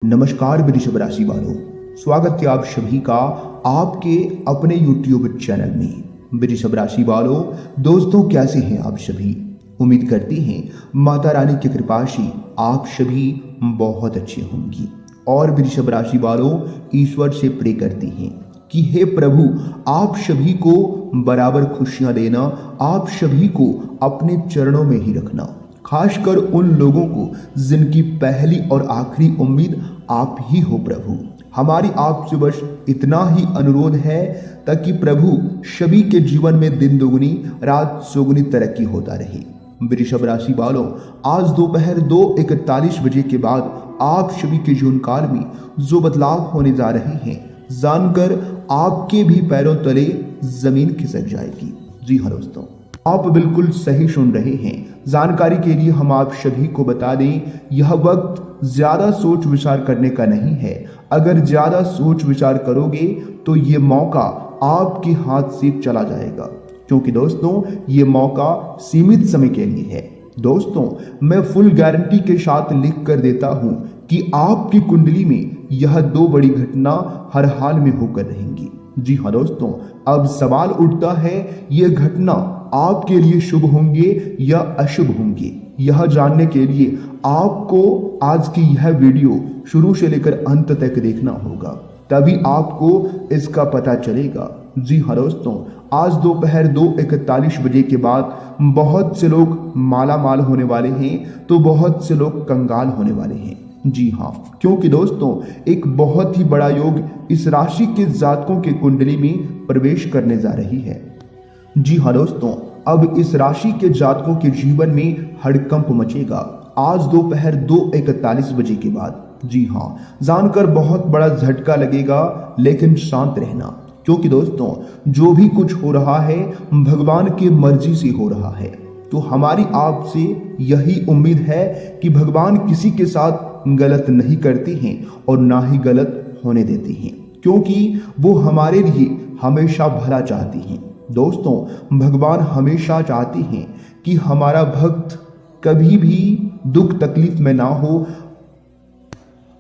नमस्कार वृषभ राशि वालों, स्वागत है आप सभी का आपके अपने YouTube चैनल में। वृषभ राशि वालों, दोस्तों कैसे हैं आप सभी? उम्मीद करते हैं माता रानी की कृपा से आप सभी बहुत अच्छे होंगे। और वृषभ राशि वालों, ईश्वर से प्रे करते हैं कि हे प्रभु, आप सभी को बराबर खुशियां देना, आप सभी को अपने चरणों में ही रखना, खासकर उन लोगों को जिनकी पहली और आखिरी उम्मीद आप ही हो। प्रभु, हमारी आपसे बस इतना ही अनुरोध है ताकि प्रभु सभी के जीवन में दिन दुगनी रात चौगुनी तरक्की होता रहे। वृषभ राशि वालों, आज दोपहर 2:41 बजे के बाद आप सभी के जीवन काल में जो बदलाव होने जा रहे हैं, जानकर आपके भी पैरों तले जमीन खिसक जाएगी। जी हाँ दोस्तों, आप बिल्कुल सही सुन रहे हैं। जानकारी के लिए हम आप सभी को बता दें, यह वक्त ज्यादा सोच विचार करने का नहीं है। अगर ज्यादा सोच विचार करोगे तो ये मौका आपके हाथ से चला जाएगा, क्योंकि दोस्तों ये मौका सीमित समय के लिए है। दोस्तों, मैं फुल गारंटी के साथ लिख कर देता हूं कि आपकी कुंडली में यह 2 बड़ी घटना हर हाल में होकर रहेंगी। जी हाँ दोस्तों, अब सवाल उठता है, ये घटना आपके लिए शुभ होंगे या अशुभ होंगे? यह जानने के लिए आपको आज की यह वीडियो शुरू से लेकर अंत तक देखना होगा, तभी आपको इसका पता चलेगा। जी हाँ दोस्तों, आज दोपहर 2:41 बजे के बाद बहुत से लोग माला माल होने वाले हैं तो बहुत से लोग कंगाल होने वाले हैं। जी हाँ, क्योंकि दोस्तों एक बहुत ही बड़ा योग इस राशि के जातकों के कुंडली में प्रवेश करने जा रही है। जी हाँ दोस्तों, अब इस राशि के जातकों के जीवन में हड़कंप मचेगा आज दोपहर 2:41 बजे के बाद। जी हाँ, जानकर बहुत बड़ा झटका लगेगा, लेकिन शांत रहना, क्योंकि दोस्तों जो भी कुछ हो रहा है भगवान की मर्जी से हो रहा है। तो हमारी आपसे यही उम्मीद है कि भगवान किसी के साथ गलत नहीं करते हैं और ना ही गलत होने देते हैं, क्योंकि वो हमारे लिए हमेशा भला चाहती हैं। दोस्तों, भगवान हमेशा चाहते हैं कि हमारा भक्त कभी भी दुख तकलीफ में ना हो,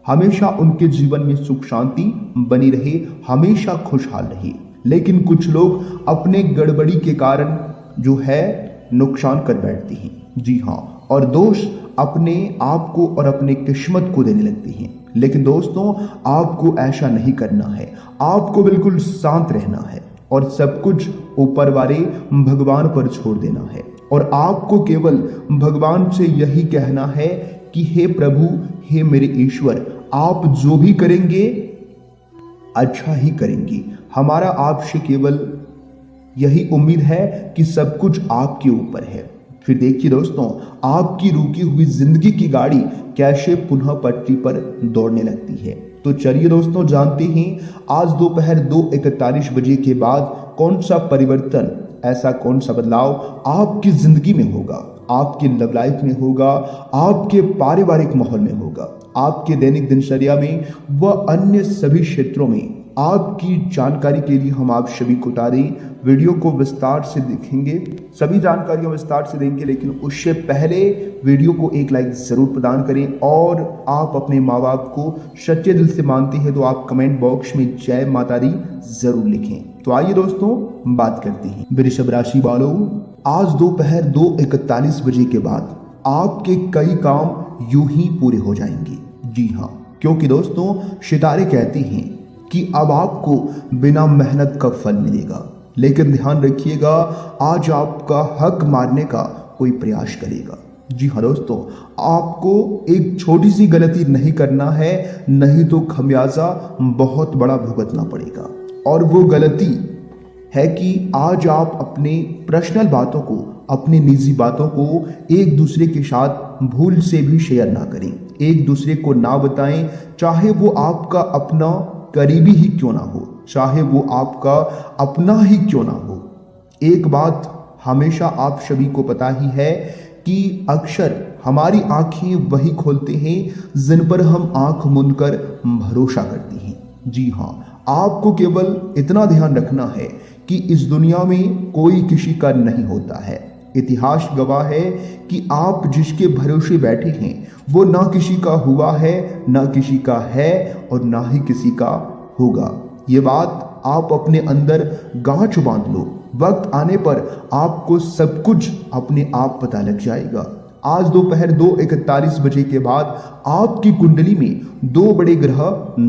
हमेशा उनके जीवन में सुख शांति बनी रहे, हमेशा खुशहाल रहे। लेकिन कुछ लोग अपने गड़बड़ी के कारण जो है नुकसान कर बैठते हैं। जी हाँ, और दोष अपने आप को और अपने किस्मत को देने लगते हैं। लेकिन दोस्तों, आपको ऐसा नहीं करना है, आपको बिल्कुल शांत रहना है और सब कुछ ऊपर वाले भगवान पर छोड़ देना है। और आपको केवल भगवान से यही कहना है कि हे प्रभु, हे मेरे ईश्वर, आप जो भी करेंगे अच्छा ही करेंगे। हमारा आपसे केवल यही उम्मीद है कि सब कुछ आपके ऊपर है। फिर देखिए दोस्तों, आपकी रुकी हुई जिंदगी की गाड़ी कैसे पुनः पटरी पर दौड़ने लगती है। तो चलिए दोस्तों, जानते हैं आज दोपहर 2:41 बजे के बाद कौन सा परिवर्तन, ऐसा कौन सा बदलाव आपकी जिंदगी में होगा, आपकी लव लाइफ में होगा, आपके पारिवारिक माहौल में होगा, आपके दैनिक दिनचर्या में व अन्य सभी क्षेत्रों में। आपकी जानकारी के लिए हम आप सभी को बता दें, वीडियो को विस्तार से देखेंगे, सभी जानकारियां विस्तार से देंगे, लेकिन उससे पहले वीडियो को एक लाइक जरूर प्रदान करें। और आप अपने माँ बाप को सच्चे दिल से मानते हैं तो आप कमेंट बॉक्स में जय माता दी जरूर लिखें। तो आइए दोस्तों, बात करते हैं। वृषभ राशि वालों, आज दोपहर 2:41 बजे के बाद आपके कई काम यूं ही पूरे हो जाएंगे। जी हाँ, क्योंकि दोस्तों सितारे कहते हैं कि अब आपको बिना मेहनत का फल मिलेगा। लेकिन ध्यान रखिएगा, आज आपका हक मारने का कोई प्रयास करेगा। जी हाँ दोस्तों, आपको एक छोटी सी गलती नहीं करना है, नहीं तो खमियाजा बहुत बड़ा भुगतना पड़ेगा। और वो गलती है कि आज आप अपने पर्सनल बातों को, अपनी निजी बातों को एक दूसरे के साथ भूल से भी शेयर ना करें, एक दूसरे को ना बताएं, चाहे वो आपका अपना करीबी ही क्यों ना हो, चाहे वो आपका अपना ही क्यों ना हो। एक बात हमेशा आप सभी को पता ही है कि अक्सर हमारी आंखें वही खोलते हैं जिन पर हम आंख मूंदकर भरोसा करते हैं। जी हाँ, आपको केवल इतना ध्यान रखना है कि इस दुनिया में कोई किसी का नहीं होता है। इतिहास गवाह है कि आप जिसके भरोसे बैठे हैं वो ना किसी का हुआ है, ना किसी का है और ना ही किसी का होगा। ये बात आप अपने अंदर गांठ बांध लो। वक्त आने पर आपको सब कुछ अपने आप पता लग जाएगा। आज दोपहर 2:41 बजे के बाद आपकी कुंडली में 2 बड़े ग्रह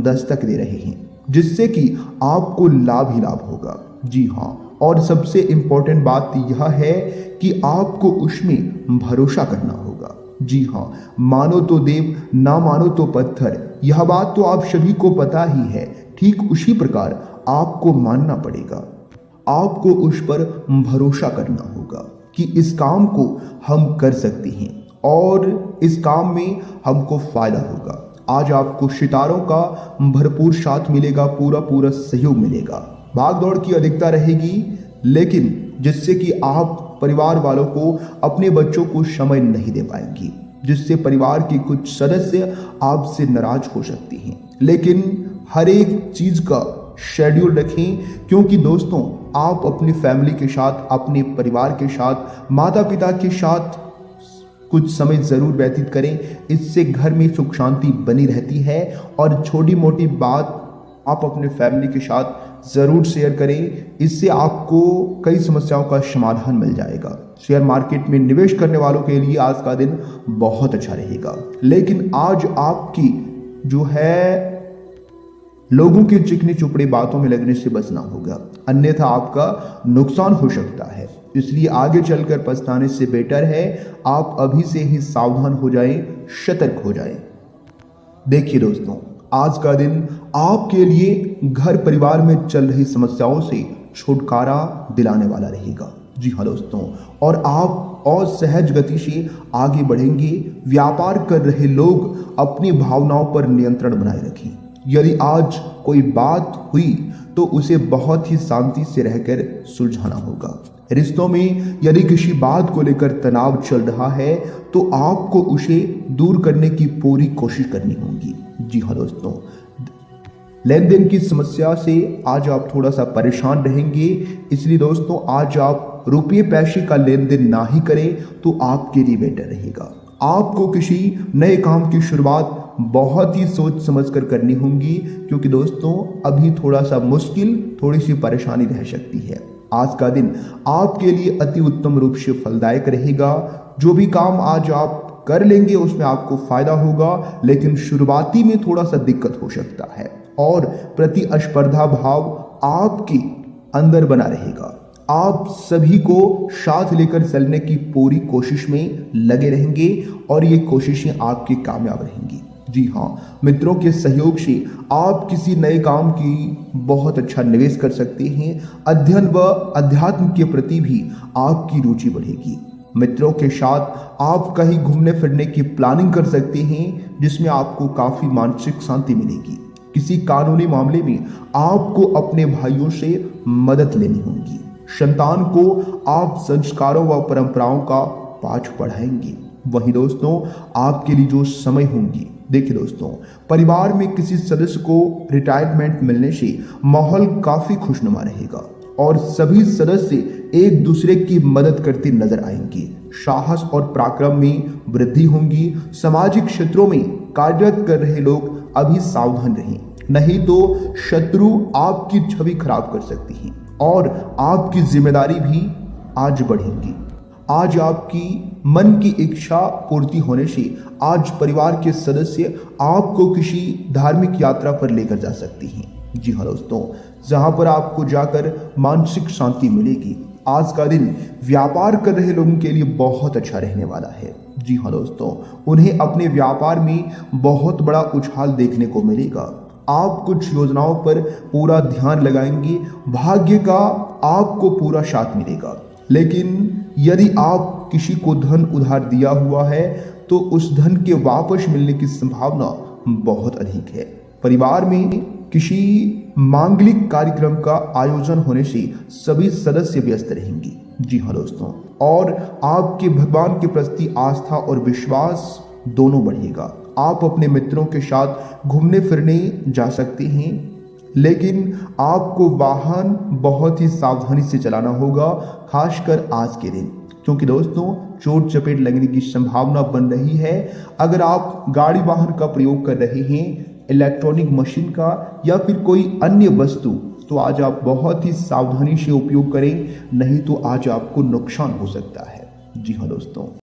दस्तक दे रहे हैं, जिससे कि आपको लाभ ही लाभ होगा। जी हाँ, और सबसे इंपॉर्टेंट बात यह है कि आपको उसमें भरोसा करना होगा। जी हाँ, मानो तो देव, ना मानो तो पत्थर। यह बात तो आप सभी को पता ही है। ठीक उसी प्रकार आपको मानना पड़ेगा, आपको उस पर भरोसा करना होगा कि इस काम को हम कर सकते हैं और इस काम में हमको फायदा होगा। आज आपको सितारों का भरपूर साथ मिलेगा, पूरा सहयोग मिलेगा। भाग दौड़ की अधिकता रहेगी, लेकिन जिससे कि आप परिवार वालों को, अपने बच्चों को समय नहीं दे पाएंगी, जिससे परिवार के कुछ सदस्य आपसे नाराज हो सकते हैं। लेकिन हर एक चीज का शेड्यूल रखें, क्योंकि दोस्तों आप अपनी फैमिली के साथ, अपने परिवार के साथ, माता पिता के साथ कुछ समय जरूर व्यतीत करें। इससे घर में सुख शांति बनी रहती है और छोटी मोटी बात आप अपने फैमिली के साथ जरूर शेयर करें। इससे आपको कई समस्याओं का समाधान मिल जाएगा। शेयर मार्केट में निवेश करने वालों के लिए आज का दिन बहुत अच्छा रहेगा, लेकिन आज आपकी जो है लोगों के चिकनी चुपड़ी बातों में लगने से बचना होगा, अन्यथा आपका नुकसान हो सकता है। इसलिए आगे चलकर पछताने से बेटर है आप अभी से ही सावधान हो जाएं, सतर्क हो जाएं। देखिए दोस्तों, आज का दिन आपके लिए घर परिवार में चल रही समस्याओं से छुटकारा दिलाने वाला रहेगा। जी हाँ दोस्तों, और आप और सहज गति से आगे बढ़ेंगे। व्यापार कर रहे लोग अपनी भावनाओं पर नियंत्रण बनाए रखें। यदि आज कोई बात हुई तो उसे बहुत ही शांति से रहकर सुलझाना होगा। रिश्तों में यदि किसी बात को लेकर तनाव चल रहा है तो आपको उसे दूर करने की पूरी कोशिश करनी होगी। जी हाँ दोस्तों, लेन देन की समस्या से आज आप थोड़ा सा परेशान रहेंगे, इसलिए दोस्तों आज आप रुपये पैसे का लेन देन ना ही करें तो आपके लिए बेटर रहेगा। आपको किसी नए काम की शुरुआत बहुत ही सोच समझकर करनी होगी, क्योंकि दोस्तों अभी थोड़ा सा मुश्किल, थोड़ी सी परेशानी रह सकती है। आज का दिन आपके लिए अति उत्तम रूप से फलदायक रहेगा। जो भी काम आज आप कर लेंगे उसमें आपको फायदा होगा, लेकिन शुरुआती में थोड़ा सा दिक्कत हो सकता है और प्रतिस्पर्धा भाव आपके अंदर बना रहेगा। आप सभी को साथ लेकर चलने की पूरी कोशिश में लगे रहेंगे और ये कोशिशें आपकी कामयाब रहेंगी। जी हाँ, मित्रों के सहयोग से आप किसी नए काम की बहुत अच्छा निवेश कर सकते हैं। अध्ययन व अध्यात्म के प्रति भी आपकी रुचि बढ़ेगी। मित्रों के साथ आप कहीं घूमने फिरने की प्लानिंग कर सकते हैं, जिसमें आपको काफी मानसिक शांति मिलेगी। किसी कानूनी मामले में आपको अपने भाइयों से मदद लेनी होगी। संतान को आप संस्कारों व परंपराओं का पाठ पढ़ाएंगे। वहीं दोस्तों आपके लिए जो समय होंगी, देखिए दोस्तों, परिवार में किसी सदस्य को रिटायरमेंट मिलने से माहौल काफी खुशनुमा रहेगा और सभी सदस्य एक दूसरे की मदद करते नजर आएंगे। साहस और पराक्रम में वृद्धि होगी। सामाजिक क्षेत्रों में कार्यरत कर रहे लोग अभी सावधान रहें, नहीं तो शत्रु आपकी छवि खराब कर सकती हैं और आपकी जिम्मेदारी भी आज बढ़ेगी। आज आपकी मन की इच्छा पूर्ति होने से आज परिवार के सदस्य आपको किसी धार्मिक यात्रा पर लेकर जा सकती हैं। जी हाँ दोस्तों, जहां पर आपको जाकर मानसिक शांति मिलेगी। आज का दिन व्यापार कर रहे लोगों के लिए बहुत अच्छा रहने वाला है। जी हाँ दोस्तों, उन्हें अपने व्यापार में बहुत बड़ा उछाल देखने को मिलेगा। आप कुछ योजनाओं पर पूरा ध्यान लगाएंगे। भाग्य का आपको पूरा साथ मिलेगा, लेकिन यदि आप किसी को धन उधार दिया हुआ है तो उस धन के वापस मिलने की संभावना बहुत अधिक है। परिवार में किसी मांगलिक कार्यक्रम का आयोजन होने से सभी सदस्य व्यस्त रहेंगे। जी हाँ दोस्तों, और आपके भगवान के प्रति आस्था और विश्वास दोनों बढ़ेगा। आप अपने मित्रों के साथ घूमने फिरने जा सकते हैं, लेकिन आपको वाहन बहुत ही सावधानी से चलाना होगा, खासकर आज के दिन, क्योंकि दोस्तों चोट चपेट लगने की संभावना बन रही है। अगर आप गाड़ी वाहन का प्रयोग कर रहे हैं, इलेक्ट्रॉनिक मशीन का या फिर कोई अन्य वस्तु, तो आज आप बहुत ही सावधानी से उपयोग करें, नहीं तो आज आपको नुकसान हो सकता है। जी हाँ दोस्तों।